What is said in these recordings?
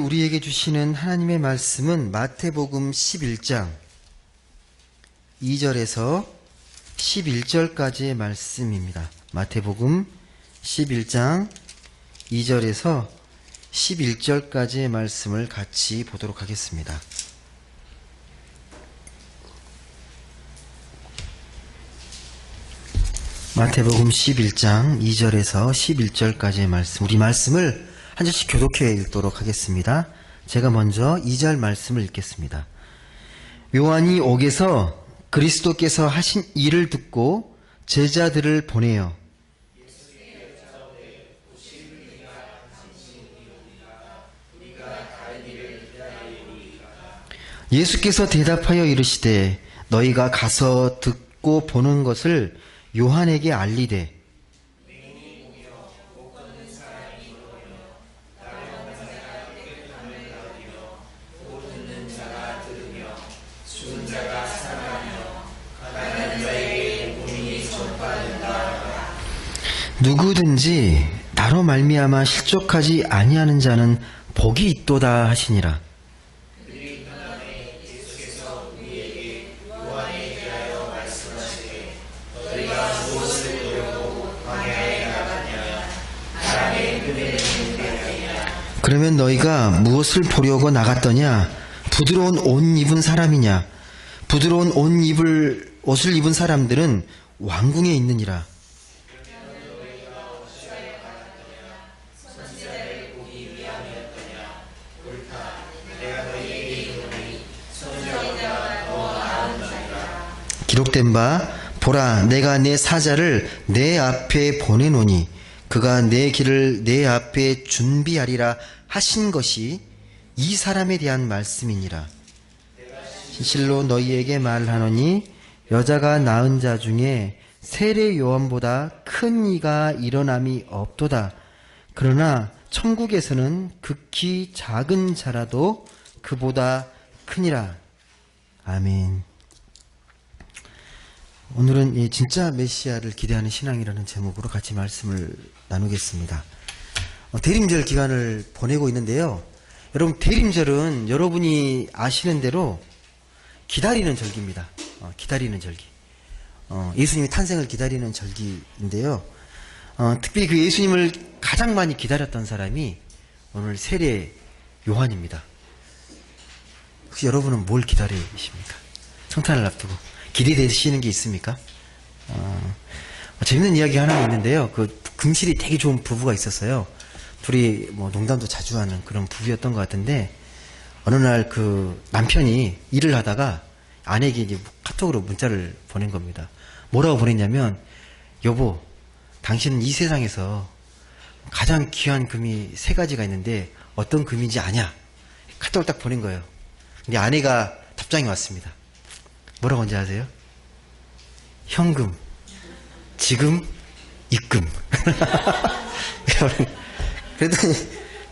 우리에게 주시는 하나님의 말씀은 마태복음 11장 2절에서 11절까지의 말씀입니다. 마태복음 11장 2절에서 11절까지의 말씀을 같이 보도록 하겠습니다. 마태복음 11장 2절에서 11절까지의 말씀, 우리 말씀을 한 절씩 교독해 읽도록 하겠습니다. 제가 먼저 2절 말씀을 읽겠습니다. 요한이 옥에서 그리스도께서 하신 일을 듣고 제자들을 보내어 예수께서 대답하여 이르시되 너희가 가서 듣고 보는 것을 요한에게 알리되 누구든지 나로 말미암아 실족하지 아니하는 자는 복이 있도다 하시니라. 그러면 너희가 무엇을 보려고 나갔더냐? 부드러운 옷 입은 사람이냐? 부드러운 옷을 입은 사람들은 왕궁에 있느니라. 기록된 바 보라 내가 내 사자를 내 앞에 보내노니 그가 내 길을 내 앞에 준비하리라 하신 것이 이 사람에 대한 말씀이니라. 진실로 너희에게 말하노니 여자가 낳은 자 중에 세례 요한보다 큰 이가 일어남이 없도다. 그러나 천국에서는 극히 작은 자라도 그보다 크니라. 아멘. 오늘은 진짜 메시아를 기대하는 신앙이라는 제목으로 같이 말씀을 나누겠습니다. 대림절 기간을 보내고 있는데요. 여러분, 대림절은 여러분이 아시는 대로 기다리는 절기입니다. 기다리는 절기. 예수님의 탄생을 기다리는 절기인데요. 특별히 그 예수님을 가장 많이 기다렸던 사람이 오늘 세례 요한입니다. 혹시 여러분은 뭘 기다리십니까? 성탄을 앞두고 기대되시는 게 있습니까? 재밌는 이야기 하나 있는데요. 그 금실이 되게 좋은 부부가 있었어요. 둘이 농담도 자주 하는 그런 부부였던 것 같은데, 어느 날 그 남편이 일을 하다가 아내에게 이제 카톡으로 문자를 보낸 겁니다. 뭐라고 보냈냐면, 여보, 당신은 이 세상에서 가장 귀한 금이 3가지가 있는데 어떤 금인지 아냐? 카톡을 딱 보낸 거예요. 근데 아내가 답장이 왔습니다. 뭐라고 한지 아세요? 현금, 지금, 입금. 그랬더니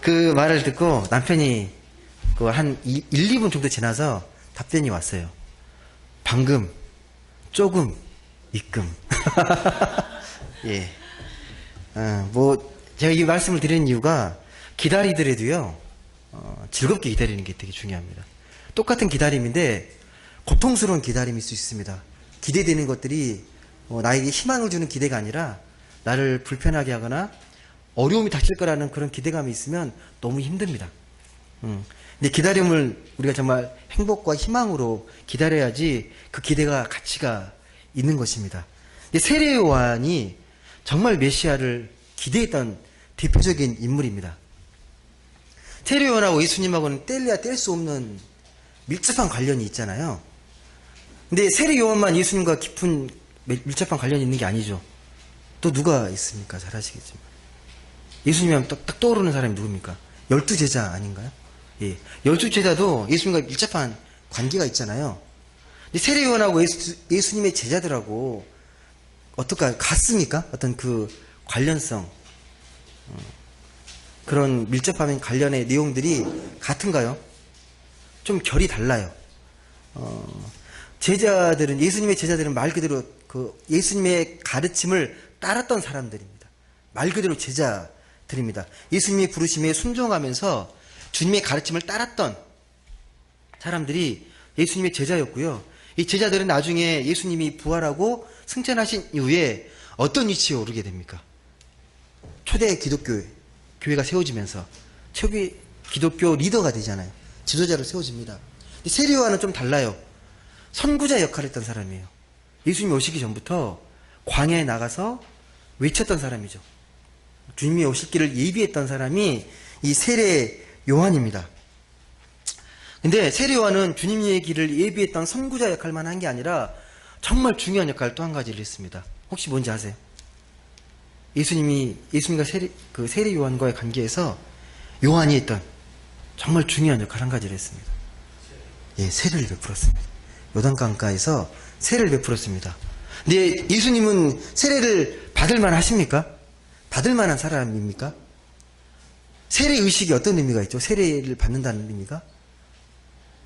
그 말을 듣고 남편이 그 한 1, 2분 정도 지나서 답변이 왔어요. 방금, 조금, 입금. 예. 제가 이 말씀을 드리는 이유가 기다리더라도요, 즐겁게 기다리는 게 되게 중요합니다. 똑같은 기다림인데 고통스러운 기다림일 수 있습니다. 기대되는 것들이 나에게 희망을 주는 기대가 아니라 나를 불편하게 하거나 어려움이 닥칠 거라는 그런 기대감이 있으면 너무 힘듭니다. 근데 기다림을 우리가 정말 행복과 희망으로 기다려야지 그 기대가 가치가 있는 것입니다. 근데 세례 요한이 정말 메시아를 기대했던 대표적인 인물입니다. 세례 요한하고 예수님하고는 뗄래야 뗄 수 없는 밀접한 관련이 있잖아요. 근데 세례 요한만 예수님과 깊은 밀접한 관련이 있는 게 아니죠. 또 누가 있습니까? 잘 아시겠지만. 예수님 하면 딱 떠오르는 사람이 누굽니까? 12제자 아닌가요? 예. 12제자도 예수님과 밀접한 관계가 있잖아요. 근데 세례 요한하고 예수님의 제자들하고 어떨까요? 같습니까? 어떤 그 관련성, 그런 밀접한 관련의 내용들이 같은가요? 좀 결이 달라요. 예수님의 제자들은 말 그대로 그 예수님의 가르침을 따랐던 사람들입니다. 말 그대로 제자들입니다. 예수님의 부르심에 순종하면서 주님의 가르침을 따랐던 사람들이 예수님의 제자였고요. 이 제자들은 나중에 예수님이 부활하고 승천하신 이후에 어떤 위치에 오르게 됩니까? 초대 교회가 세워지면서 초기 기독교 리더가 되잖아요. 지도자로 세워집니다. 세례 요한은 좀 달라요. 선구자 역할을 했던 사람이에요. 예수님이 오시기 전부터 광야에 나가서 외쳤던 사람이죠. 주님이 오실 길을 예비했던 사람이 이 세례 요한입니다. 근데 세례 요한은 주님의 길을 예비했던 선구자 역할만 한 게 아니라 정말 중요한 역할을 또 한 가지를 했습니다. 혹시 뭔지 아세요? 예수님과 세례 요한과의 관계에서 요한이 했던 정말 중요한 역할 한 가지를 했습니다. 예, 세례를 베풀었습니다. 요단강가에서 세례를 베풀었습니다. 근데 예수님은 세례를 받을 만하십니까? 받을 만한 사람입니까? 세례 의식이 어떤 의미가 있죠? 세례를 받는다는 의미가?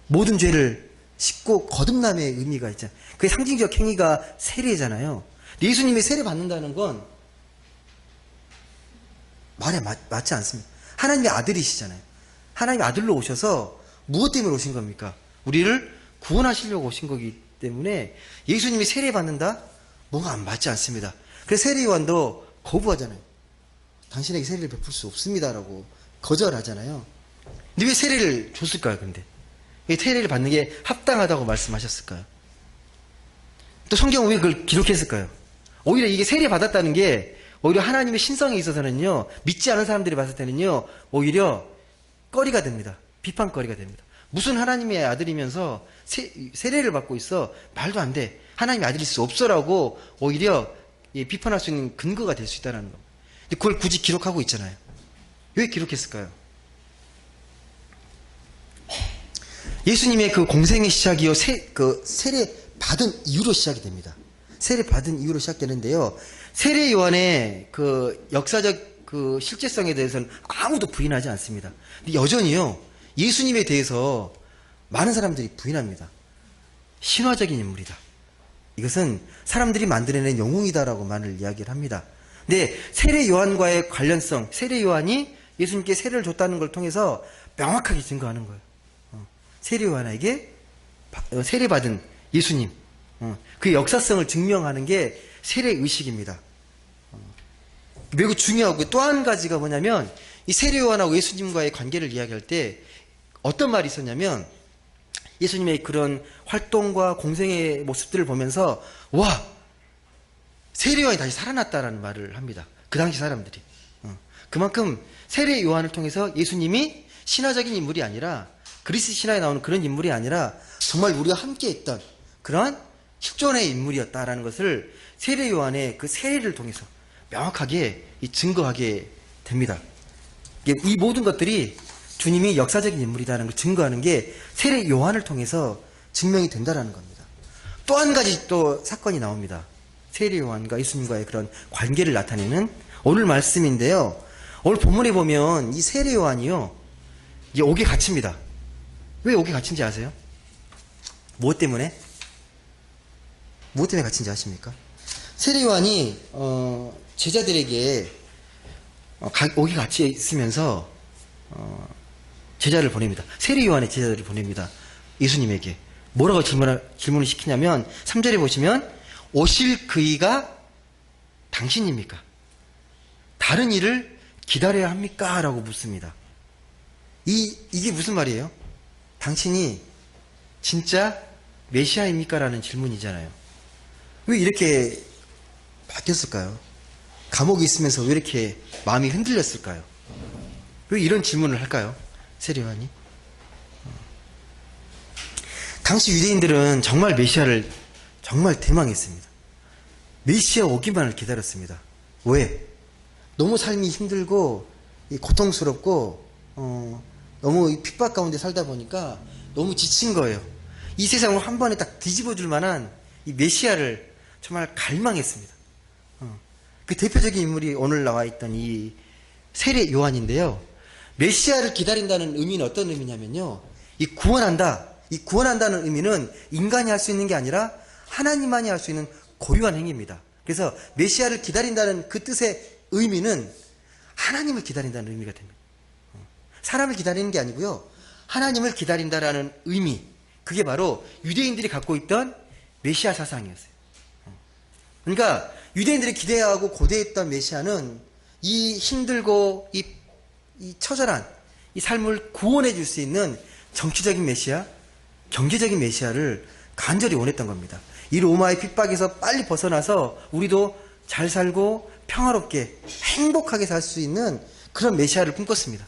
모든 죄를 씻고 거듭남의 의미가 있잖아요. 그게 상징적 행위가 세례잖아요. 예수님이 세례 받는다는 건 말에 맞지 않습니다. 하나님의 아들이시잖아요. 하나님의 아들로 오셔서 무엇 때문에 오신 겁니까? 우리를 구원하시려고 오신 거기 때문에 예수님이 세례 받는다? 뭔가 안 맞지 않습니다. 그래서 세례 요한도 거부하잖아요. 당신에게 세례를 베풀 수 없습니다라고 거절하잖아요. 근데 왜 세례를 줬을까요, 근데? 왜 세례를 받는 게 합당하다고 말씀하셨을까요? 또 성경은 왜 그걸 기록했을까요? 오히려 이게 세례 받았다는 게 오히려 하나님의 신성에 있어서는요, 믿지 않은 사람들이 봤을 때는요, 오히려 거리가 됩니다. 비판거리가 됩니다. 무슨 하나님의 아들이면서 세례를 받고 있어? 말도 안 돼. 하나님의 아들일 수 없어라고 오히려 비판할 수 있는 근거가 될 수 있다는 겁니다. 근데 그걸 굳이 기록하고 있잖아요. 왜 기록했을까요? 예수님의 그 공생의 시작이요, 세례 받은 이후로 시작이 됩니다. 세례 받은 이후로 시작되는데요. 세례 요한의 그 역사적 그 실제성에 대해서는 아무도 부인하지 않습니다. 근데 여전히요, 예수님에 대해서 많은 사람들이 부인합니다. 신화적인 인물이다. 이것은 사람들이 만들어낸 영웅이다라고 말을 이야기를 합니다. 근데 세례 요한과의 관련성, 세례 요한이 예수님께 세례를 줬다는 걸 통해서 명확하게 증거하는 거예요. 세례 요한에게 세례받은 예수님, 그 역사성을 증명하는 게 세례 의식입니다. 매우 중요하고 또 한 가지가 뭐냐면 이 세례 요한하고 예수님과의 관계를 이야기할 때 어떤 말이 있었냐면 예수님의 그런 활동과 공생의 모습들을 보면서 와, 세례 요한이 다시 살아났다라는 말을 합니다. 그 당시 사람들이. 그만큼 세례 요한을 통해서 예수님이 신화적인 인물이 아니라 그리스 신화에 나오는 그런 인물이 아니라 정말 우리와 함께 했던 그러한 실존의 인물이었다라는 것을 세례 요한의 그 세례를 통해서 명확하게 증거하게 됩니다. 이 모든 것들이 주님이 역사적인 인물이라는 걸 증거하는 게 세례 요한을 통해서 증명이 된다는 겁니다. 또 한 가지 또 사건이 나옵니다. 세례 요한과 예수님과의 그런 관계를 나타내는 오늘 말씀인데요. 오늘 본문에 보면 이 세례 요한이요, 이게 옥에 갇힙니다. 왜 옥에 갇힌지 아세요? 무엇 때문에? 무엇 때문에 갇힌지 아십니까? 세례 요한이 제자들에게 옥에 갇혀 있으면서 제자를 보냅니다. 세례 요한의 제자들을 보냅니다. 예수님에게 뭐라고 질문을 시키냐면 3절에 보시면 오실 그이가 당신입니까? 다른 이를 기다려야 합니까? 라고 묻습니다. 이게 무슨 말이에요? 당신이 진짜 메시아입니까? 라는 질문이잖아요. 왜 이렇게 바뀌었을까요? 감옥에 있으면서 왜 이렇게 마음이 흔들렸을까요? 왜 이런 질문을 할까요? 세례 요한이? 당시 유대인들은 정말 메시아를 정말 대망했습니다. 메시아 오기만을 기다렸습니다. 왜? 너무 삶이 힘들고 고통스럽고 너무 핍박 가운데 살다 보니까 너무 지친 거예요. 이 세상을 한 번에 딱 뒤집어 줄 만한 이 메시아를 정말 갈망했습니다. 그 대표적인 인물이 오늘 나와 있던 이 세례 요한인데요. 메시아를 기다린다는 의미는 어떤 의미냐면요, 이 구원한다는 의미는 인간이 할 수 있는 게 아니라 하나님만이 할 수 있는 고유한 행위입니다. 그래서 메시아를 기다린다는 그 뜻의 의미는 하나님을 기다린다는 의미가 됩니다. 사람을 기다리는 게 아니고요. 하나님을 기다린다라는 의미. 그게 바로 유대인들이 갖고 있던 메시아 사상이었어요. 그러니까 유대인들이 기대하고 고대했던 메시아는 이 힘들고 이 처절한 이 삶을 구원해 줄 수 있는 정치적인 메시아, 경제적인 메시아를 간절히 원했던 겁니다. 이 로마의 핍박에서 빨리 벗어나서 우리도 잘 살고 평화롭게 행복하게 살 수 있는 그런 메시아를 꿈꿨습니다.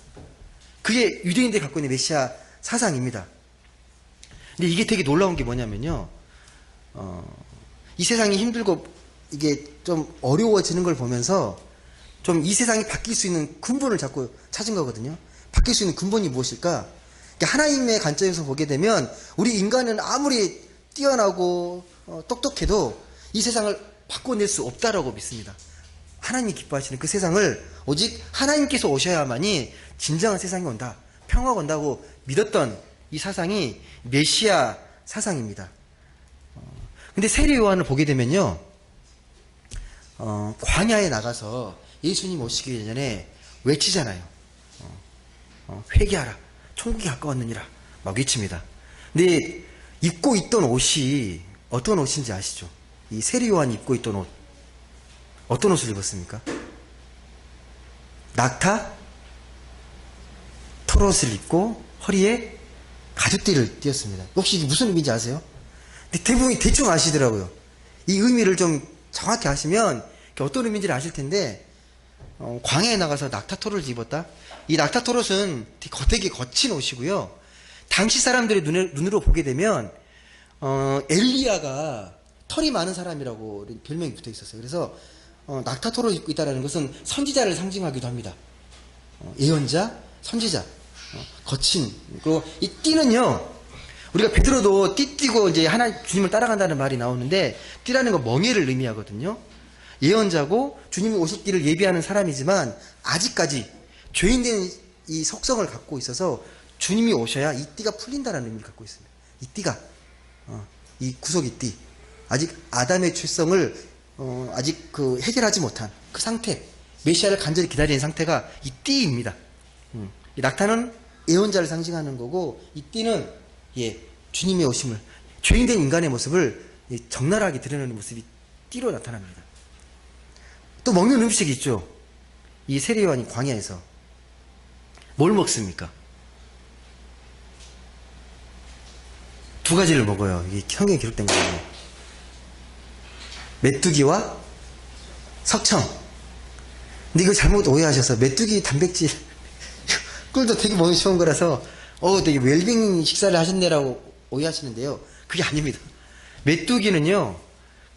그게 유대인들이 갖고 있는 메시아 사상입니다. 근데 이게 되게 놀라운 게 뭐냐면요. 이 세상이 힘들고 이게 좀 어려워지는 걸 보면서 좀 이 세상이 바뀔 수 있는 근본을 자꾸 찾은 거거든요. 바뀔 수 있는 근본이 무엇일까? 하나님의 관점에서 보게 되면 우리 인간은 아무리 뛰어나고 똑똑해도 이 세상을 바꿔낼 수 없다라고 믿습니다. 하나님이 기뻐하시는 그 세상을 오직 하나님께서 오셔야만이 진정한 세상이 온다, 평화가 온다고 믿었던 이 사상이 메시아 사상입니다. 근데 세례 요한을 보게 되면요, 광야에 나가서 예수님 오시기 전에 외치잖아요. 회개하라, 천국이 가까웠느니라 막 외칩니다. 근데 입고 있던 옷이 어떤 옷인지 아시죠? 이 세례 요한이 입고 있던 옷, 어떤 옷을 입었습니까? 낙타 털옷을 입고 허리에 가죽띠를 띄었습니다. 혹시 이게 무슨 의미인지 아세요? 근데 대부분이 대충 아시더라고요. 이 의미를 좀 정확히 아시면 어떤 의미인지를 아실 텐데, 광야에 나가서 낙타털을 입었다? 이 낙타털옷은 되게 거친 옷이고요. 당시 사람들의 눈으로 보게 되면 엘리야가 털이 많은 사람이라고 별명이 붙어 있었어요. 그래서 낙타털을 입고 있다는 것은 선지자를 상징하기도 합니다. 예언자, 선지자, 거친. 그리고 이 띠는요, 우리가 베드로도 띠 띠고 이제 주님을 따라간다는 말이 나오는데, 띠라는 건 멍에를 의미하거든요. 예언자고 주님이 오실 길을 예비하는 사람이지만 아직까지 죄인된 이 속성을 갖고 있어서 주님이 오셔야 이 띠가 풀린다는 의미를 갖고 있습니다. 이 띠가, 이 구속의 띠, 아직 아담의 출성을 아직 해결하지 못한 그 상태, 메시아를 간절히 기다리는 상태가 이 띠입니다. 이 낙타는 예언자를 상징하는 거고, 이 띠는 주님의 오심을, 죄인된 인간의 모습을 적나라하게 드러내는 모습이 띠로 나타납니다. 또 먹는 음식이 있죠. 이 세례 요한이 광야에서 뭘 먹습니까? 두 가지를 먹어요. 이게 성경에 기록된 거예요. 메뚜기와 석청. 근데 이거 잘못 오해하셔서 메뚜기 단백질 꿀도 되게 먹기 좋은 거라서 되게 웰빙 식사를 하셨네라고 오해하시는데요. 그게 아닙니다. 메뚜기는요,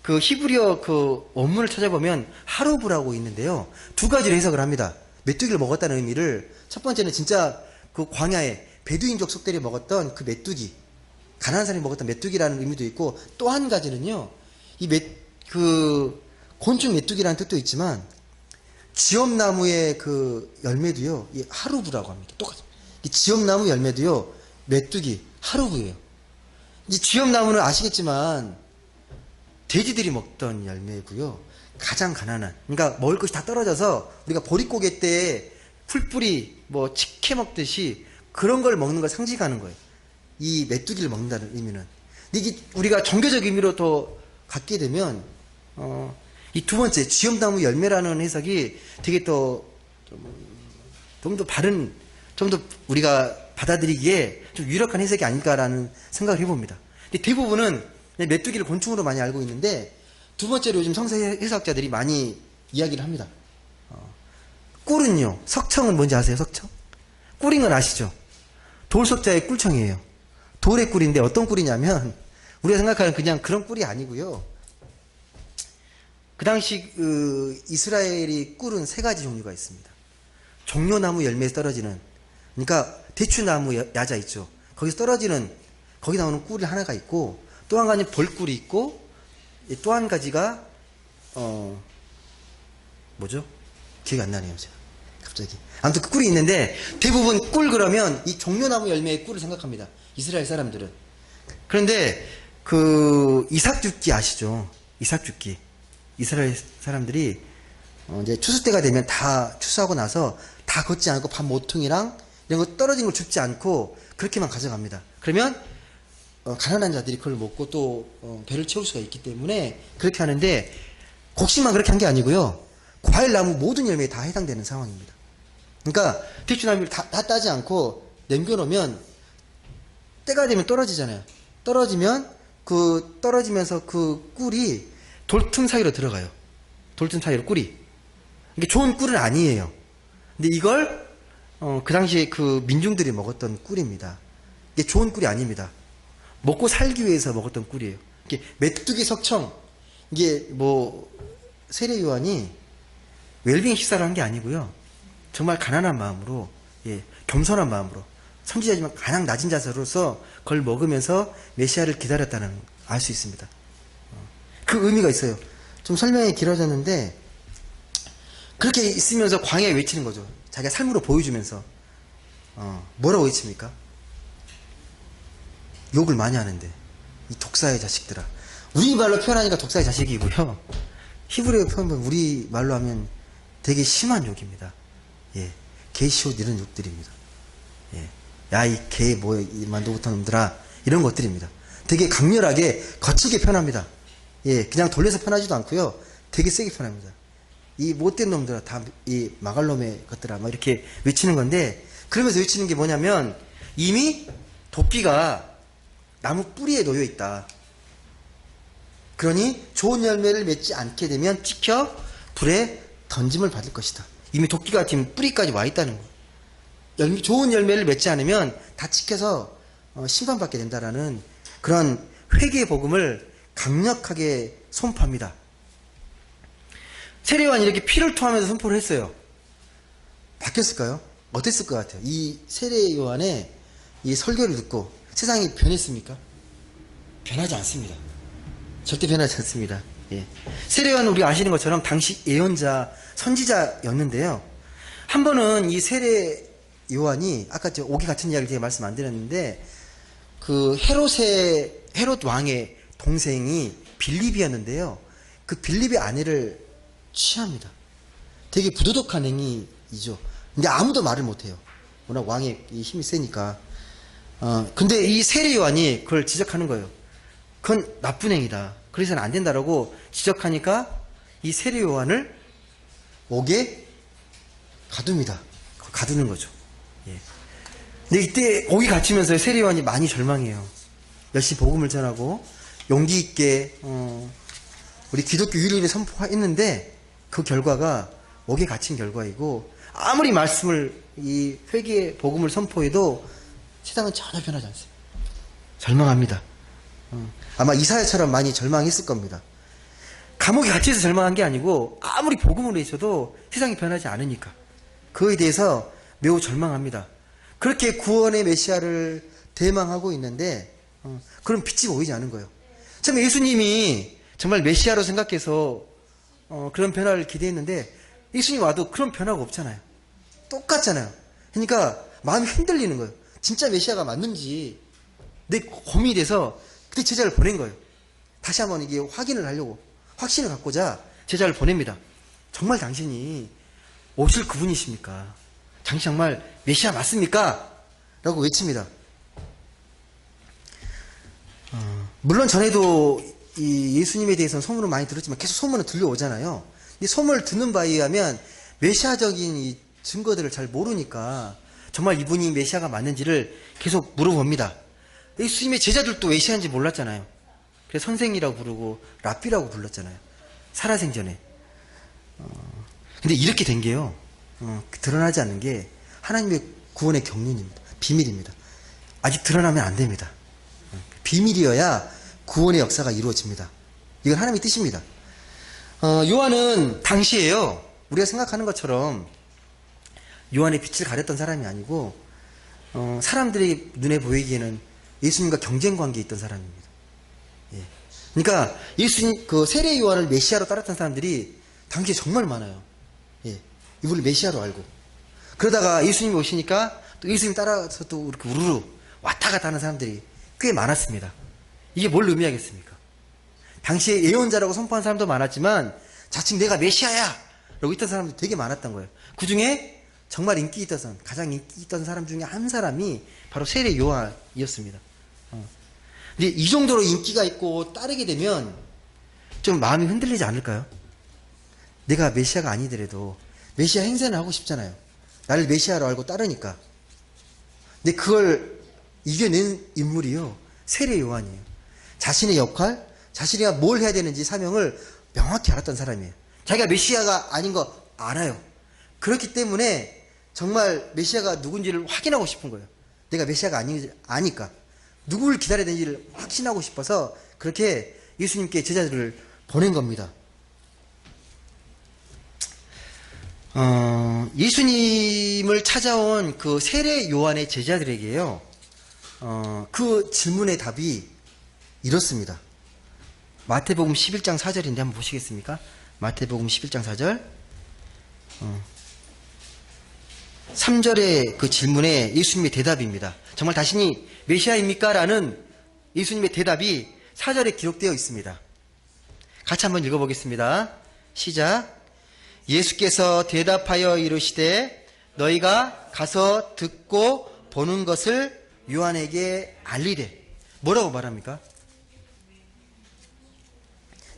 그 히브리어 그 원문을 찾아보면 하루브라고 있는데요, 두 가지로 해석을 합니다. 메뚜기를 먹었다는 의미를, 첫 번째는 진짜 그 광야에 베두인족 속들이 먹었던 그 메뚜기, 가난한 사람이 먹었던 메뚜기라는 의미도 있고, 또 한 가지는요, 그 곤충 메뚜기라는 뜻도 있지만 지엄나무의 그 열매도요, 이 하루브라고 합니다. 똑같아요. 이 지엄나무 열매도요, 메뚜기 하루브예요. 이 지엄나무는 아시겠지만 돼지들이 먹던 열매고요, 가장 가난한, 그러니까 먹을 것이 다 떨어져서 우리가 보릿고개 때 풀뿌리 뭐 치켜 먹듯이 그런 걸 먹는 걸 상징하는 거예요. 이 메뚜기를 먹는다는 의미는. 근데 이게 우리가 종교적 의미로 더 갖게 되면 이 두 번째 지엄나무 열매라는 해석이 되게 좀 더 바른, 좀 더 우리가 받아들이기에 좀 유력한 해석이 아닐까라는 생각을 해봅니다. 근데 대부분은 메뚜기를 곤충으로 많이 알고 있는데, 두 번째로 요즘 성서 해석자들이 많이 이야기를 합니다. 꿀은요, 석청은 뭔지 아세요? 석청? 꿀인 건 아시죠? 돌석자의 꿀청이에요. 돌의 꿀인데 어떤 꿀이냐면 우리가 생각하는 그냥 그런 꿀이 아니고요. 그 당시 이스라엘이 꿀은 세 가지 종류가 있습니다. 종려나무 열매에서 떨어지는, 그러니까 대추나무 야자 있죠. 거기서 떨어지는, 거기 나오는 꿀이 하나가 있고, 또 한 가지는 벌꿀이 있고, 또 한 가지가 뭐죠? 기억이 안 나네요, 제가. 갑자기. 아무튼 그 꿀이 있는데, 대부분 꿀 그러면 이 종려나무 열매의 꿀을 생각합니다. 이스라엘 사람들은. 그런데 그 이삭죽기 아시죠? 이삭죽기. 이스라엘 사람들이 이제 추수 때가 되면 다 추수하고 나서 다 걷지 않고 밥 모퉁이랑 이런 거 떨어진 걸 줍지 않고 그렇게만 가져갑니다. 그러면 가난한 자들이 그걸 먹고 또 배를 채울 수가 있기 때문에 그렇게 하는데, 곡식만 그렇게 한 게 아니고요. 과일, 나무 모든 열매에 다 해당되는 상황입니다. 그러니까 대추나무를 다 따지 않고 남겨놓으면 때가 되면 떨어지잖아요. 떨어지면서 그 꿀이 돌틈 사이로 들어가요. 돌틈 사이로 꿀이. 이게 좋은 꿀은 아니에요. 근데 이걸 그 당시에 그 민중들이 먹었던 꿀입니다. 이게 좋은 꿀이 아닙니다. 먹고 살기 위해서 먹었던 꿀이에요. 이게 메뚜기 석청, 이게 뭐 세례 요한이 웰빙 식사를 한 게 아니고요. 정말 가난한 마음으로, 겸손한 마음으로, 선지자지만 가장 낮은 자세로서 그걸 먹으면서 메시아를 기다렸다는 알 수 있습니다. 그 의미가 있어요. 좀 설명이 길어졌는데, 그렇게 있으면서 광야에 외치는 거죠. 자기가 삶으로 보여주면서. 뭐라고 외칩니까? 욕을 많이 하는데, 이 독사의 자식들아. 우리말로 표현하니까 독사의 자식이고요. 히브리어 표현하면 우리말로 하면 되게 심한 욕입니다. 개시옷 이런 욕들입니다. 야, 이 개, 이 만두 못한 놈들아. 이런 것들입니다. 되게 강렬하게, 거칠게 표현합니다. 그냥 돌려서 표현하지도 않고요. 되게 세게 표현합니다. 이 못된 놈들아, 다 이 마갈놈의 것들아, 막 이렇게 외치는 건데, 그러면서 외치는 게 뭐냐면, 이미 도끼가 나무 뿌리에 놓여 있다. 그러니 좋은 열매를 맺지 않게 되면 찍혀 불에 던짐을 받을 것이다. 이미 도끼가 지금 뿌리까지 와 있다는 거예요. 좋은 열매를 맺지 않으면 다 찍혀서 심판받게 된다라는 그런 회개의 복음을 강력하게 선포합니다. 세례요한이 이렇게 피를 토하면서 선포를 했어요. 바뀌었을까요? 어땠을 것 같아요? 이 세례요한의 이 설교를 듣고 세상이 변했습니까? 변하지 않습니다. 절대 변하지 않습니다. 세례요한은 우리가 아시는 것처럼 당시 예언자, 선지자였는데요. 한 번은 이 세례요한이, 아까 저 오기 같은 이야기를 제가 말씀 안 드렸는데, 그 헤롯 왕의 동생이 빌립이었는데요. 그 빌립의 아내를 취합니다. 되게 부도덕한 행위이죠. 근데 아무도 말을 못해요. 워낙 왕의 힘이 세니까. 근데 이 세례 요한이 그걸 지적하는 거예요. 그건 나쁜 행위다. 그래서는 안 된다라고 지적하니까 이 세례 요한을 옥에 가둡니다. 가두는 거죠. 근데 이때 옥이 갇히면서 세례 요한이 많이 절망해요. 열심히 복음을 전하고 용기 있게 우리 기독교 윤리를 선포했는데 그 결과가 옥에 갇힌 결과이고, 아무리 말씀을 이 회개의 복음을 선포해도 세상은 전혀 변하지 않습니다. 절망합니다. 아마 이사야처럼 많이 절망했을 겁니다. 감옥에 갇혀서 절망한 게 아니고 아무리 복음을 외쳐도 세상이 변하지 않으니까 그거에 대해서 매우 절망합니다. 그렇게 구원의 메시아를 대망하고 있는데 그런 빛이 보이지 않은 거예요. 참 예수님이 정말 메시아로 생각해서 그런 변화를 기대했는데 예수님 와도 그런 변화가 없잖아요. 똑같잖아요. 그러니까 마음이 흔들리는 거예요. 진짜 메시아가 맞는지 내 고민이 돼서 그때 제자를 보낸 거예요. 다시 한번 이게 확인을 하려고, 확신을 갖고자 제자를 보냅니다. 정말 당신이 오실 그분이십니까? 당신 정말 메시아 맞습니까? 라고 외칩니다. 물론 전에도 이 예수님에 대해서는 소문을 많이 들었지만 계속 소문은 들려오잖아요. 이 소문을 듣는 바에 의하면 메시아적인 이 증거들을 잘 모르니까 정말 이분이 메시아가 맞는지를 계속 물어봅니다. 예수님의 제자들도 메시아인지 몰랐잖아요. 그래서 선생이라고 부르고 랍비라고 불렀잖아요. 살아생전에. 근데 이렇게 된 게요. 드러나지 않는 게 하나님의 구원의 경륜입니다. 비밀입니다. 아직 드러나면 안 됩니다. 비밀이어야 구원의 역사가 이루어집니다. 이건 하나님의 뜻입니다. 요한은 당시에요. 우리가 생각하는 것처럼 요한의 빛을 가렸던 사람이 아니고 사람들이 눈에 보이기에는 예수님과 경쟁 관계에 있던 사람입니다. 그러니까 예수님 그 세례 요한을 메시아로 따랐던 사람들이 당시에 정말 많아요. 이분을 메시아로 알고 그러다가 예수님이 오시니까 또 예수님 따라서 또 이렇게 우르르 왔다 갔다 하는 사람들이 꽤 많았습니다. 이게 뭘 의미하겠습니까? 당시에 예언자라고 선포한 사람도 많았지만 자칭 내가 메시아야 라고 했던 사람도 되게 많았던 거예요. 그 중에 정말 인기 있던 사람, 가장 인기 있던 사람 중에 한 사람이 바로 세례 요한이었습니다. 근데 이 정도로 인기가 있고 따르게 되면 좀 마음이 흔들리지 않을까요? 내가 메시아가 아니더라도 메시아 행세는 하고 싶잖아요. 나를 메시아로 알고 따르니까. 근데 그걸 이겨낸 인물이요, 세례 요한이에요. 자신의 역할, 자신이 뭘 해야 되는지 사명을 명확히 알았던 사람이에요. 자기가 메시아가 아닌 거 알아요. 그렇기 때문에 정말 메시아가 누군지를 확인하고 싶은 거예요. 내가 메시아가 아니까 누구를 기다려야 되는지를 확신하고 싶어서 그렇게 예수님께 제자들을 보낸 겁니다. 예수님을 찾아온 그 세례 요한의 제자들에게요, 그 질문의 답이 이렇습니다. 마태복음 11장 4절인데 한번 보시겠습니까? 마태복음 11장 4절. 3절의 그 질문에 예수님의 대답입니다. 정말 자신이 메시아입니까? 라는 예수님의 대답이 4절에 기록되어 있습니다. 같이 한번 읽어보겠습니다. 시작. 예수께서 대답하여 이르시되 너희가 가서 듣고 보는 것을 요한에게 알리래. 뭐라고 말합니까?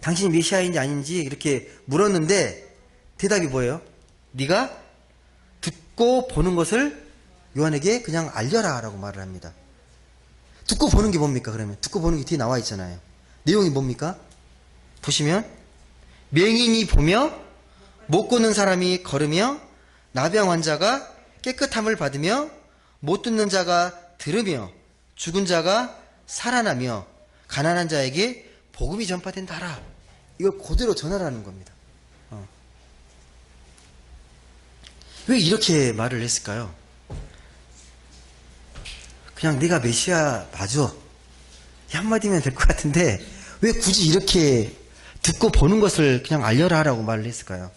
당신이 메시아인지 아닌지 이렇게 물었는데 대답이 뭐예요? 네가 듣고 보는 것을 요한에게 그냥 알려라 라고 말을 합니다. 듣고 보는 게 뭡니까? 그러면 듣고 보는 게 뒤에 나와 있잖아요. 내용이 뭡니까? 보시면 맹인이 보며 못 걷는 사람이 걸으며 나병 환자가 깨끗함을 받으며 못 듣는 자가 들으며 죽은 자가 살아나며 가난한 자에게 복음이 전파된다라. 이걸 그대로 전하라는 겁니다. 왜 이렇게 말을 했을까요? 그냥 네가 메시아 맞아, 이 한마디면 될 것 같은데 왜 굳이 이렇게 듣고 보는 것을 그냥 알려라 하라고 말을 했을까요?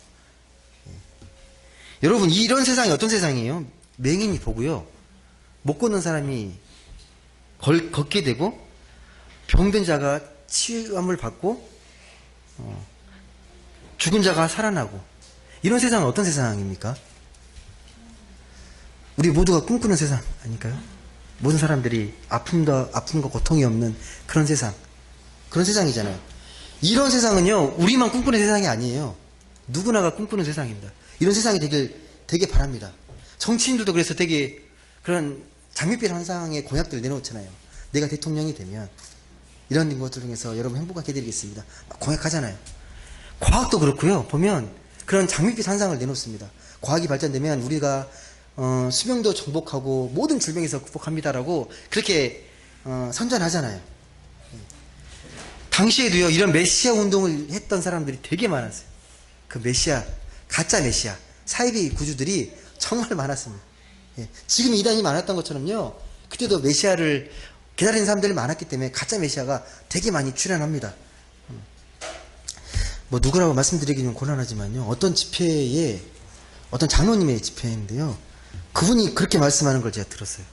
여러분, 이런 세상이 어떤 세상이에요? 맹인이 보고요, 못 걷는 사람이 걷게 되고 병든 자가 치유함을 받고 죽은 자가 살아나고, 이런 세상은 어떤 세상입니까? 우리 모두가 꿈꾸는 세상 아닐까요? 모든 사람들이 아픔과 고통이 없는 그런 세상, 그런 세상이잖아요. 이런 세상은요, 우리만 꿈꾸는 세상이 아니에요. 누구나가 꿈꾸는 세상입니다. 이런 세상이 되게 바랍니다. 정치인들도 그래서 되게 그런 장밋빛 환상의 공약들 내놓잖아요. 내가 대통령이 되면 이런 것들 중에서 여러분 행복하게 해드리겠습니다, 공약하잖아요. 과학도 그렇고요, 보면 그런 장밋빛 환상을 내놓습니다. 과학이 발전되면 우리가 수명도 정복하고 모든 질병에서 극복합니다라고 그렇게 선전하잖아요. 당시에도요, 이런 메시아 운동을 했던 사람들이 되게 많았어요. 그 메시아, 가짜 메시아, 사이비 구주들이 정말 많았습니다. 지금 이단이 많았던 것처럼요, 그때도 메시아를 기다리는 사람들이 많았기 때문에 가짜 메시아가 되게 많이 출현합니다. 뭐 누구라고 말씀드리기는 곤란하지만요, 어떤 집회에, 어떤 장로님의 집회인데요, 그분이 그렇게 말씀하는 걸 제가 들었어요.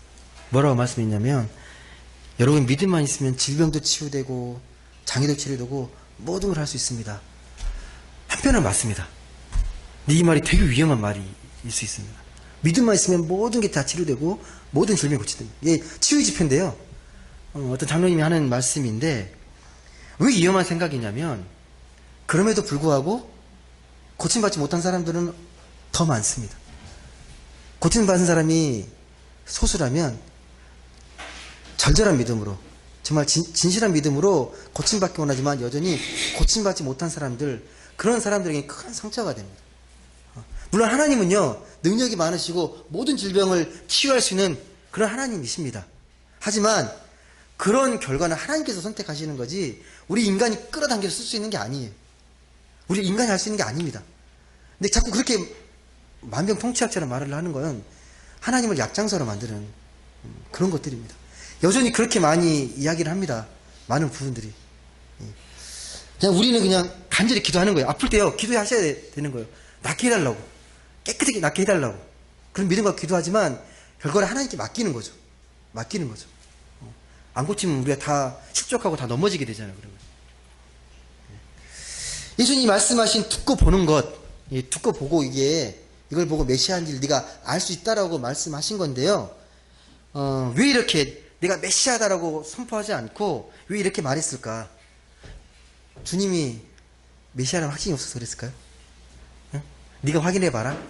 뭐라고 말씀했냐면, 여러분 믿음만 있으면 질병도 치유되고 장애도 치료되고 모든 걸 할 수 있습니다. 한편은 맞습니다. 근데 이 말이 되게 위험한 말일 수 있습니다. 믿음만 있으면 모든 게 다 치료되고 모든 질병이 고치됩니다. 이게 치유 집회인데요, 어떤 장로님이 하는 말씀인데, 왜 위험한 생각이냐면, 그럼에도 불구하고 고침받지 못한 사람들은 더 많습니다. 고침받은 사람이 소수라면 절절한 믿음으로, 정말 진실한 믿음으로 고침받기 원하지만 여전히 고침받지 못한 사람들, 그런 사람들에게 큰 상처가 됩니다. 물론 하나님은요, 능력이 많으시고 모든 질병을 치유할 수 있는 그런 하나님이십니다. 하지만 그런 결과는 하나님께서 선택하시는 거지 우리 인간이 끌어당겨서 쓸 수 있는 게 아니에요. 우리 인간이 할 수 있는 게 아닙니다. 근데 자꾸 그렇게 만병통치약처럼 말을 하는 건 하나님을 약장사로 만드는 그런 것들입니다. 여전히 그렇게 많이 이야기를 합니다. 많은 부분들이. 그냥 우리는 그냥 간절히 기도하는 거예요. 아플 때요, 기도하셔야 되는 거예요. 낫게 해달라고, 깨끗하게 낫게 해달라고. 그런 믿음과 기도하지만 결과를 하나님께 맡기는 거죠. 맡기는 거죠. 안 고치면 우리가 다 실족하고 다 넘어지게 되잖아요. 그러면. 예수님이 말씀하신 듣고 보는 것, 듣고 보고 이게 이걸 보고 메시아인지를 네가 알 수 있다라고 말씀하신 건데요. 왜 이렇게 내가 메시아다라고 선포하지 않고 왜 이렇게 말했을까? 주님이 메시아라는 확신이 없어서 그랬을까요? 응? 네가 확인해봐라.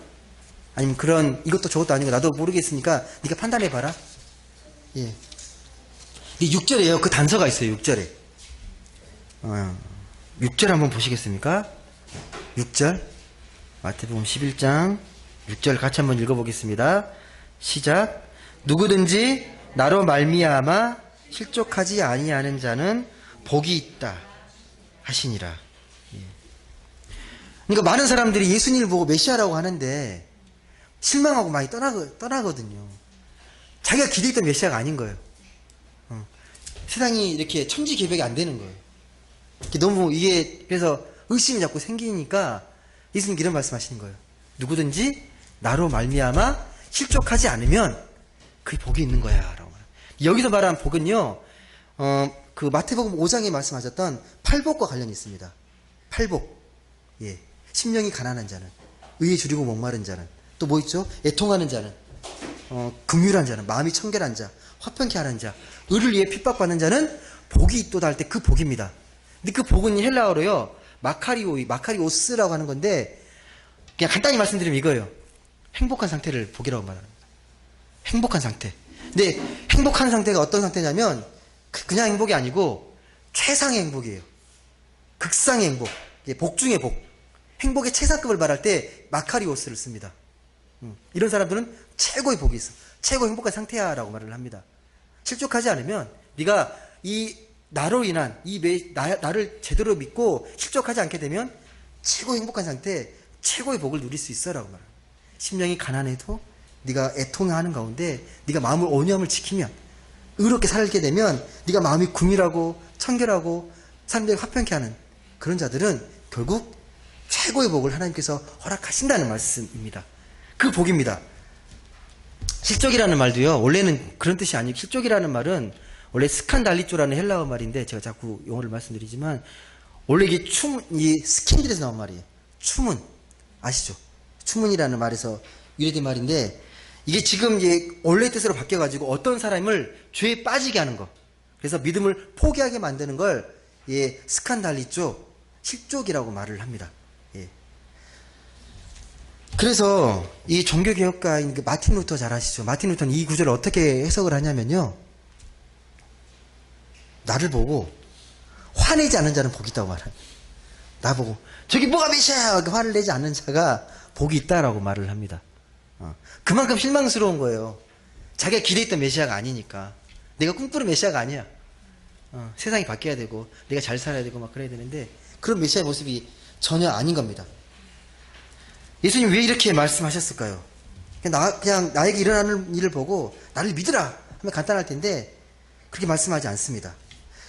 아니면 그런 이것도 저것도 아니고 나도 모르겠으니까 네가 판단해봐라. 예. 6절에요. 그 단서가 있어요. 6절에. 6절 한번 보시겠습니까? 6절. 마태복음 11장 6절 같이 한번 읽어보겠습니다. 시작. 누구든지 나로 말미암아 실족하지 아니하는 자는 복이 있다 하시니라. 예. 그러니까 많은 사람들이 예수님을 보고 메시아라고 하는데 실망하고 많이 떠나거든요. 자기가 기대했던 메시아가 아닌 거예요. 세상이 이렇게 천지개벽이 안 되는 거예요. 너무 이게 그래서 의심이 자꾸 생기니까 예수님 이런 말씀하시는 거예요. 누구든지 나로 말미암아 실족하지 않으면 그게 복이 있는 거야 라고 말해요. 여기서 말하는 복은요, 그 마태복음 5장에 말씀하셨던 팔복과 관련이 있습니다. 팔복. 예. 심령이 가난한 자는, 의에 줄이고 목마른 자는, 또 뭐 있죠? 애통하는 자는, 긍휼한 자는, 마음이 청결한 자, 화평케 하는 자, 의를 위해 핍박받는 자는 복이 있도다 할 때 그 복입니다. 근데 그 복은 헬라어로요, 마카리오스라고 하는 건데, 그냥 간단히 말씀드리면 이거예요. 행복한 상태를 복이라고 말합니다. 행복한 상태. 근데 행복한 상태가 어떤 상태냐면 그냥 행복이 아니고 최상의 행복이에요. 극상의 행복. 복 중의 복. 행복의 최상급을 말할 때 마카리오스를 씁니다. 이런 사람들은 최고의 복이 있어. 최고 행복한 상태야라고 말을 합니다. 실족하지 않으면 네가 이 나로 인한 나를 제대로 믿고 실족하지 않게 되면 최고 행복한 상태, 최고의 복을 누릴 수 있어라고 말합니다. 심령이 가난해도 네가 애통하는 가운데 네가 마음을 온유함을 지키면 의롭게 살게 되면 네가 마음이 긍휼하고 청결하고 사람들이 화평케 하는 그런 자들은 결국 최고의 복을 하나님께서 허락하신다는 말씀입니다. 그 복입니다. 실족이라는 말도요, 원래는 그런 뜻이 아니고, 실족이라는 말은 원래 스칸달리조라는 헬라어 말인데, 제가 자꾸 용어를 말씀드리지만, 원래 이게 이 스캔들에서 나온 말이에요. 추문. 아시죠? 추문이라는 말에서 유래된 말인데, 이게 지금 원래 뜻으로 바뀌어가지고 어떤 사람을 죄에 빠지게 하는 거. 그래서 믿음을 포기하게 만드는 걸, 스칸달리조, 실족이라고 말을 합니다. 예. 그래서 이 종교개혁가인 마틴 루터 잘 아시죠? 마틴 루터는 이 구절을 어떻게 해석을 하냐면요, 나를 보고 화내지 않는 자는 복이 있다고 말합니다. 나보고 저기 뭐가 메시아야! 화를 내지 않는 자가 복이 있다라고 말을 합니다. 그만큼 실망스러운 거예요. 자기가 기대했던 메시아가 아니니까. 내가 꿈꾸는 메시아가 아니야. 세상이 바뀌어야 되고 내가 잘 살아야 되고 막 그래야 되는데 그런 메시아의 모습이 전혀 아닌 겁니다. 예수님 왜 이렇게 말씀하셨을까요? 그냥 나에게 일어나는 일을 보고 나를 믿으라 하면 간단할 텐데 그렇게 말씀하지 않습니다.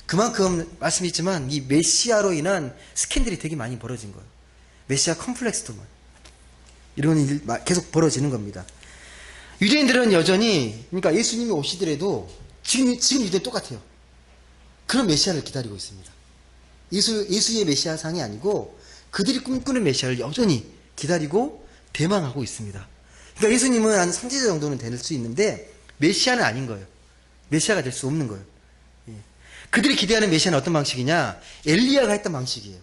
그만큼 말씀했지만 이 메시아로 인한 스캔들이 되게 많이 벌어진 거예요. 메시아 컴플렉스도 이런 일 계속 벌어지는 겁니다. 유대인들은 여전히, 그러니까 예수님이 오시더라도 지금 유대인 똑같아요. 그런 메시아를 기다리고 있습니다. 예수의 메시아상이 아니고 그들이 꿈꾸는 메시아를 여전히 기다리고 대망하고 있습니다. 그러니까 예수님은 한 선지자 정도는 될 수 있는데 메시아는 아닌 거예요. 메시아가 될 수 없는 거예요. 그들이 기대하는 메시아는 어떤 방식이냐? 엘리야가 했던 방식이에요.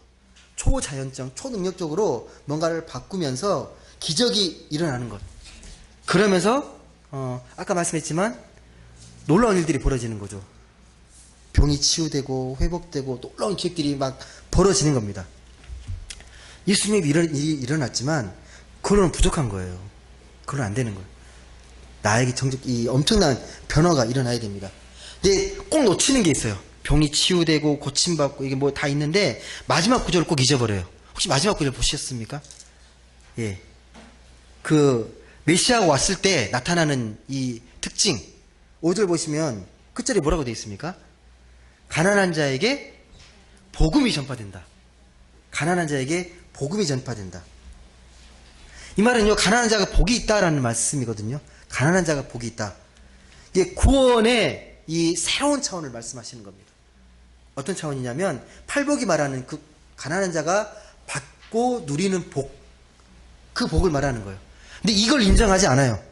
초자연적, 초능력적으로 뭔가를 바꾸면서 기적이 일어나는 것. 그러면서 아까 말씀했지만 놀라운 일들이 벌어지는 거죠. 병이 치유되고 회복되고 놀라운 기적들이 막 벌어지는 겁니다. 예수님이 이런 일이 일어났지만 그거는 부족한 거예요. 그건 안 되는 거예요. 나에게 이 엄청난 변화가 일어나야 됩니다. 근데 꼭 놓치는 게 있어요. 병이 치유되고 고침받고 이게 뭐 다 있는데 마지막 구절을 꼭 잊어버려요. 혹시 마지막 구절 보셨습니까? 예. 그 메시아가 왔을 때 나타나는 이 특징 5절 보시면 끝절에 뭐라고 되어 있습니까? 가난한 자에게 복음이 전파된다. 가난한 자에게 복음이 전파된다. 이 말은요, 가난한 자가 복이 있다라는 말씀이거든요. 가난한 자가 복이 있다. 이게 구원의 이 새로운 차원을 말씀하시는 겁니다. 어떤 차원이냐면 팔복이 말하는 그 가난한 자가 받고 누리는 복, 그 복을 말하는 거예요. 근데 이걸 인정하지 않아요.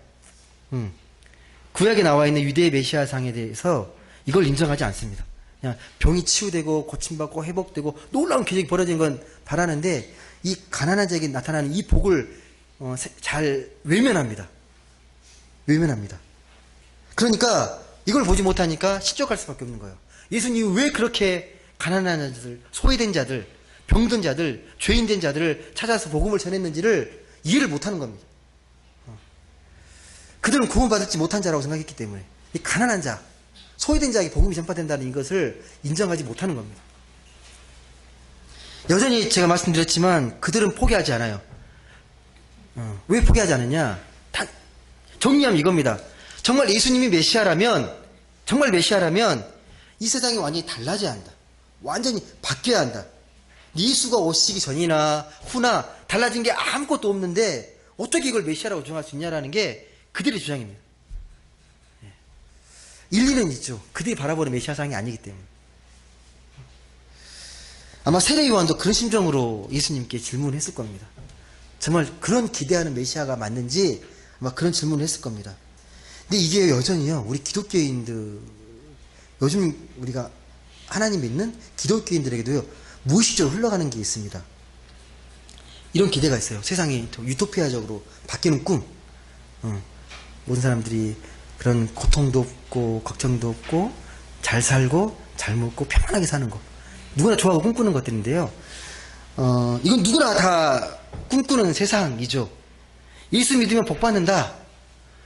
구약에 나와 있는 유대의 메시아상에 대해서 이걸 인정하지 않습니다. 그냥 병이 치유되고 고침받고 회복되고 놀라운 기적이 벌어진 건 바라는데 이 가난한 자에게 나타나는 이 복을 잘 외면합니다. 외면합니다. 그러니까 이걸 보지 못하니까 실족할 수밖에 없는 거예요. 예수님이 왜 그렇게 가난한 자들, 소외된 자들, 병든 자들, 죄인된 자들을 찾아서 복음을 전했는지를 이해를 못하는 겁니다. 그들은 구원받지 못한 자라고 생각했기 때문에 이 가난한 자, 소외된 자에게 복음이 전파된다는 이것을 인정하지 못하는 겁니다. 여전히 제가 말씀드렸지만 그들은 포기하지 않아요. 왜 포기하지 않느냐? 정리하면 이겁니다. 정말 예수님이 메시아라면, 정말 메시아라면 이 세상이 완전히 달라져야 한다. 완전히 바뀌어야 한다. 예수가 오시기 전이나 후나 달라진 게 아무것도 없는데 어떻게 이걸 메시아라고 주장할 수 있냐라는 게 그들의 주장입니다. 일리는 있죠. 그들이 바라보는 메시아상이 아니기 때문에. 아마 세례 요한도 그런 심정으로 예수님께 질문했을 겁니다. 정말 그런 기대하는 메시아가 맞는지 아마 그런 질문을 했을 겁니다. 근데 이게 여전히요, 우리 기독교인들, 요즘 우리가 하나님 믿는 기독교인들에게도요, 무의식적으로 흘러가는 게 있습니다. 이런 기대가 있어요. 세상이 유토피아적으로 바뀌는 꿈. 모든 사람들이 그런 고통도 없고 걱정도 없고 잘 살고 잘 먹고 평안하게 사는 것, 누구나 좋아하고 꿈꾸는 것들인데요. 이건 누구나 다 꿈꾸는 세상이죠. 예수 믿으면 복 받는다.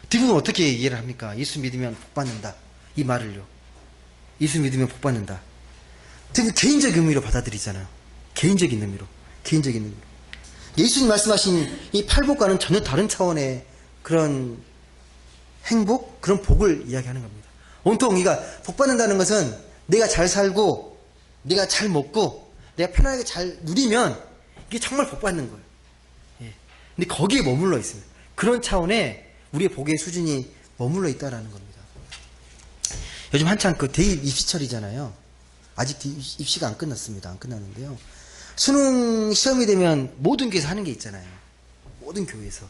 대부분 어떻게 이해를 합니까? 예수 믿으면 복 받는다, 이 말을요. 예수 믿으면 복 받는다. 대부분 개인적 의미로 받아들이잖아요. 개인적인 의미로. 개인적인 의미로. 예수님 말씀하신 이 팔복과는 전혀 다른 차원의 그런 행복, 그런 복을 이야기하는 겁니다. 온통 그러니까 복 받는다는 것은 내가 잘 살고 내가 잘 먹고 내가 편안하게 잘 누리면 이게 정말 복 받는 거예요. 예. 근데 거기에 머물러 있습니다. 그런 차원의 우리의 복의 수준이 머물러 있다라는 겁니다. 요즘 한창 그 대입 입시철이잖아요. 아직 입시가 안 끝났습니다. 안 끝났는데요. 수능 시험이 되면 모든 교회에서 하는 게 있잖아요. 모든 교회에서.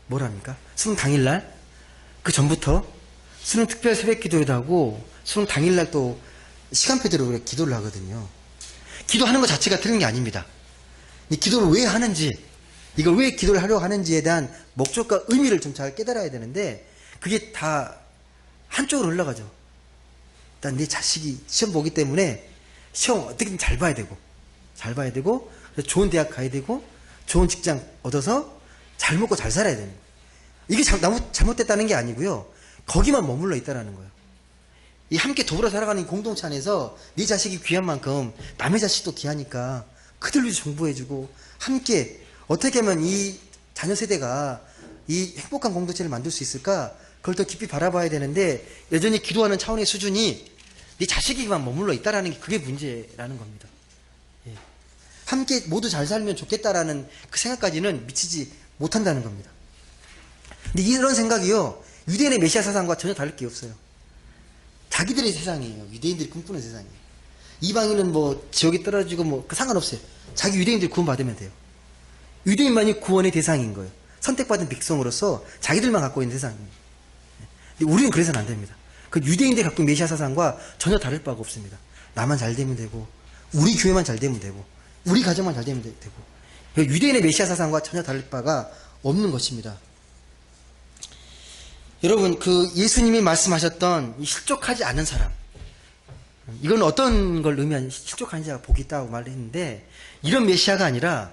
뭐랍니까? 수능 당일날? 그 전부터 수능 특별 새벽 기도회도 하고 수능 당일날 또 시간표대로 기도를 하거든요. 기도하는 것 자체가 틀린 게 아닙니다. 이 기도를 왜 하는지, 이걸 왜 기도를 하려고 하는지에 대한 목적과 의미를 좀 잘 깨달아야 되는데 그게 다 한쪽으로 흘러가죠. 일단 내 자식이 시험 보기 때문에 시험 어떻게든 잘 봐야 되고 좋은 대학 가야 되고 좋은 직장 얻어서 잘 먹고 잘 살아야 되는 거예요. 이게 잘못됐다는 게 아니고요. 거기만 머물러 있다라는 거예요. 이 함께 더불어 살아가는 이 공동체 안에서 네 자식이 귀한 만큼 남의 자식도 귀하니까 그들 위해서 정보해주고 함께 어떻게 하면 이 자녀 세대가 이 행복한 공동체를 만들 수 있을까? 그걸 더 깊이 바라봐야 되는데 여전히 기도하는 차원의 수준이 네 자식에게만 머물러 있다라는 게 그게 문제라는 겁니다. 예. 함께 모두 잘 살면 좋겠다라는 그 생각까지는 미치지 못한다는 겁니다. 근데 이런 생각이요, 유대인의 메시아 사상과 전혀 다를 게 없어요. 자기들의 세상이에요. 유대인들이 꿈꾸는 세상이에요. 이방인은 뭐 지옥에 떨어지고 뭐 상관없어요. 자기 유대인들이 구원받으면 돼요. 유대인만이 구원의 대상인 거예요. 선택받은 백성으로서 자기들만 갖고 있는 세상이에요. 근데 우리는 그래서는 안 됩니다. 그 유대인들이 갖고 있는 메시아 사상과 전혀 다를 바가 없습니다. 나만 잘 되면 되고 우리 교회만 잘 되면 되고 우리 가정만 잘 되면 되고 유대인의 메시아 사상과 전혀 다를 바가 없는 것입니다. 여러분, 그 예수님이 말씀하셨던 이 실족하지 않은 사람, 이건 어떤 걸 의미하는, 실족한 자가 복이 있다고 말했는데 이런 메시아가 아니라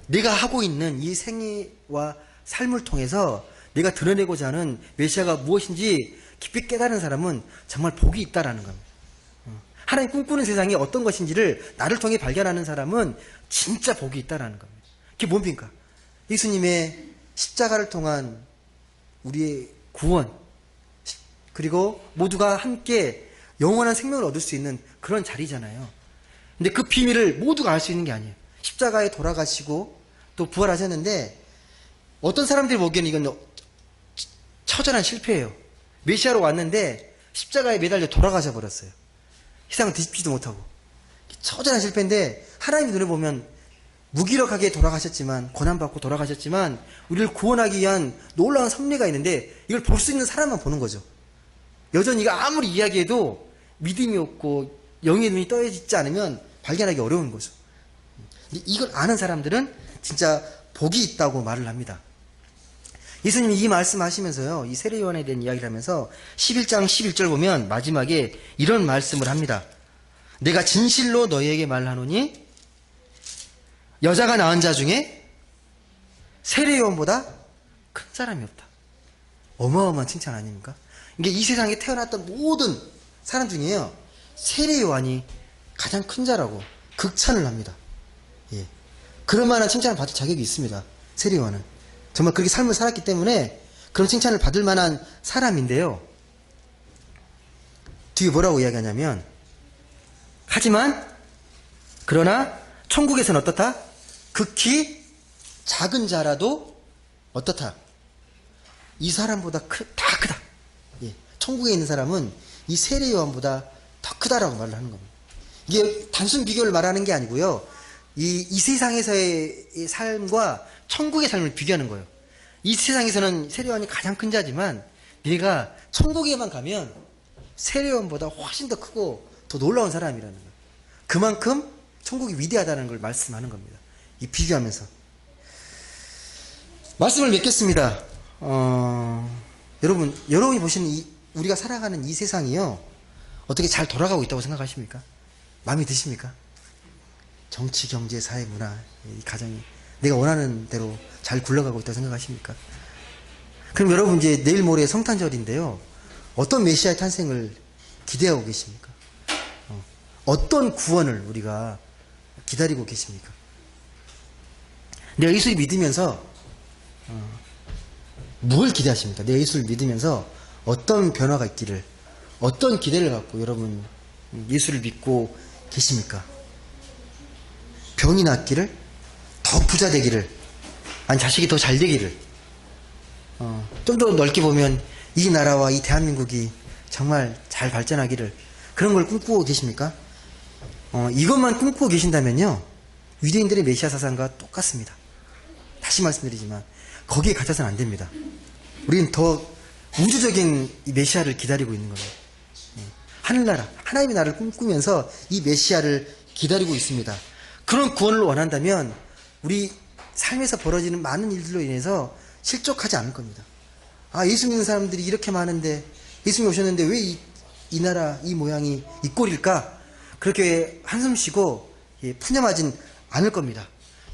내가 하고 있는 이 생애와 삶을 통해서 내가 드러내고자 하는 메시아가 무엇인지 깊이 깨달은 사람은 정말 복이 있다라는 겁니다. 하나님 꿈꾸는 세상이 어떤 것인지를 나를 통해 발견하는 사람은 진짜 복이 있다라는 겁니다. 그게 뭡니까? 예수님의 십자가를 통한 우리의 구원, 그리고 모두가 함께 영원한 생명을 얻을 수 있는 그런 자리잖아요. 근데 그 비밀을 모두가 알 수 있는 게 아니에요. 십자가에 돌아가시고 또 부활하셨는데 어떤 사람들이 보기에는 이건 처절한 실패예요. 메시아로 왔는데 십자가에 매달려 돌아가셔 버렸어요. 희생을 뒤집지도 못하고. 처절한 실패인데 하나님 눈에 보면 무기력하게 돌아가셨지만, 고난받고 돌아가셨지만, 우리를 구원하기 위한 놀라운 섭리가 있는데, 이걸 볼 수 있는 사람만 보는 거죠. 여전히 이거 아무리 이야기해도 믿음이 없고 영의 눈이 떠있지 않으면 발견하기 어려운 거죠. 이걸 아는 사람들은 진짜 복이 있다고 말을 합니다. 예수님이 이 말씀하시면서요, 이 세례요한에 대한 이야기를 하면서 11장 11절 보면 마지막에 이런 말씀을 합니다. 내가 진실로 너희에게 말하노니 여자가 낳은 자 중에 세례요한보다 큰 사람이 없다. 어마어마한 칭찬 아닙니까? 이게 이 세상에 태어났던 모든 사람 중에요, 세례요한이 가장 큰 자라고 극찬을 합니다. 예. 그럴 만한 칭찬을 받을 자격이 있습니다. 세례요한은 정말 그렇게 삶을 살았기 때문에 그런 칭찬을 받을 만한 사람인데요, 뒤에 뭐라고 이야기하냐면, 하지만 그러나 천국에서는 어떻다? 극히 작은 자라도 어떻다? 이 사람보다 다 크다. 예. 천국에 있는 사람은 이 세례요한보다 더 크다라고 말을 하는 겁니다. 이게 단순 비교를 말하는 게 아니고요, 이 세상에서의 삶과 천국의 삶을 비교하는 거예요. 이 세상에서는 세례요한이 가장 큰 자지만 네가 천국에만 가면 세례요한보다 훨씬 더 크고 더 놀라운 사람이라는 거예요. 그만큼 천국이 위대하다는 걸 말씀하는 겁니다. 이 비교하면서 말씀을 맺겠습니다. 여러분이 보시는 우리가 살아가는 이 세상이요, 어떻게 잘 돌아가고 있다고 생각하십니까? 마음에 드십니까? 정치, 경제, 사회, 문화, 이 가정이 내가 원하는 대로 잘 굴러가고 있다고 생각하십니까? 그럼 여러분, 이제 내일 모레 성탄절인데요, 어떤 메시아의 탄생을 기대하고 계십니까? 어떤 구원을 우리가 기다리고 계십니까? 내가 예수를 믿으면서 뭘 기대하십니까? 내가 예수를 믿으면서 어떤 변화가 있기를, 어떤 기대를 갖고 여러분 예수를 믿고 계십니까? 병이 낫기를, 더 부자 되기를, 아니 자식이 더 잘 되기를, 좀 더 넓게 보면 이 나라와 이 대한민국이 정말 잘 발전하기를, 그런 걸 꿈꾸고 계십니까? 이것만 꿈꾸고 계신다면요, 유대인들의 메시아 사상과 똑같습니다. 다시 말씀드리지만 거기에 갇혀서는 안 됩니다. 우리는 더 우주적인 이 메시아를 기다리고 있는 겁니다. 하늘나라, 하나님의 나라를 꿈꾸면서 이 메시아를 기다리고 있습니다. 그런 구원을 원한다면 우리 삶에서 벌어지는 많은 일들로 인해서 실족하지 않을 겁니다. 아, 예수 믿는 사람들이 이렇게 많은데, 예수님 오셨는데 왜 이 나라, 이 모양이 이 꼴일까? 그렇게 한숨 쉬고 푸념하진 않을 겁니다.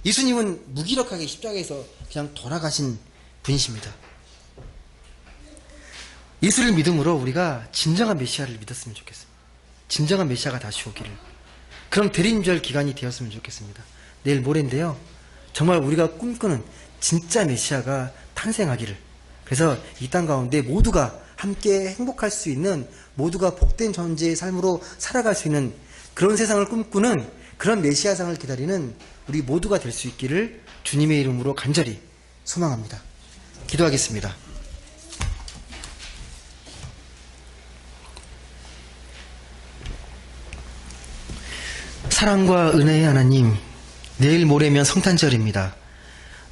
예수님은 무기력하게 십자가에서 그냥 돌아가신 분이십니다. 예수를 믿음으로 우리가 진정한 메시아를 믿었으면 좋겠습니다. 진정한 메시아가 다시 오기를, 그런 대림절 기간이 되었으면 좋겠습니다. 내일 모레인데요, 정말 우리가 꿈꾸는 진짜 메시아가 탄생하기를, 그래서 이 땅 가운데 모두가 함께 행복할 수 있는, 모두가 복된 존재의 삶으로 살아갈 수 있는 그런 세상을 꿈꾸는, 그런 메시아상을 기다리는 우리 모두가 될 수 있기를 주님의 이름으로 간절히 소망합니다. 기도하겠습니다. 사랑과 은혜의 하나님, 내일 모레면 성탄절입니다.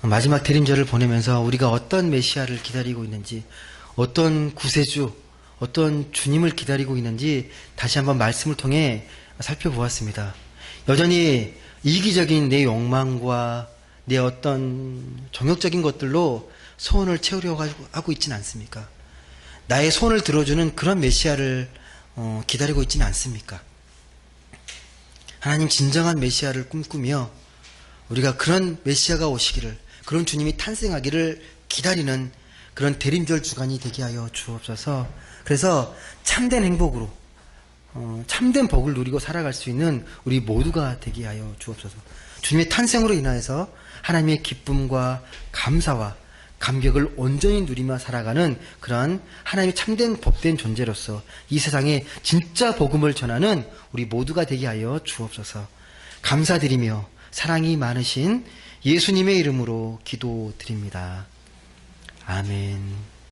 마지막 대림절을 보내면서 우리가 어떤 메시아를 기다리고 있는지, 어떤 구세주, 어떤 주님을 기다리고 있는지 다시 한번 말씀을 통해 살펴보았습니다. 여전히 이기적인 내 욕망과 내 어떤 정욕적인 것들로 소원을 채우려고 하고 있지는 않습니까? 나의 소원을 들어주는 그런 메시아를 기다리고 있지는 않습니까? 하나님, 진정한 메시아를 꿈꾸며 우리가 그런 메시아가 오시기를, 그런 주님이 탄생하기를 기다리는 그런 대림절 주간이 되게 하여 주옵소서. 그래서 참된 행복으로, 참된 복을 누리고 살아갈 수 있는 우리 모두가 되게 하여 주옵소서. 주님의 탄생으로 인하여서 하나님의 기쁨과 감사와 감격을 온전히 누리며 살아가는 그러한 하나님의 참된 복된 존재로서 이 세상에 진짜 복음을 전하는 우리 모두가 되게 하여 주옵소서. 감사드리며 사랑이 많으신 예수님의 이름으로 기도드립니다. 아멘.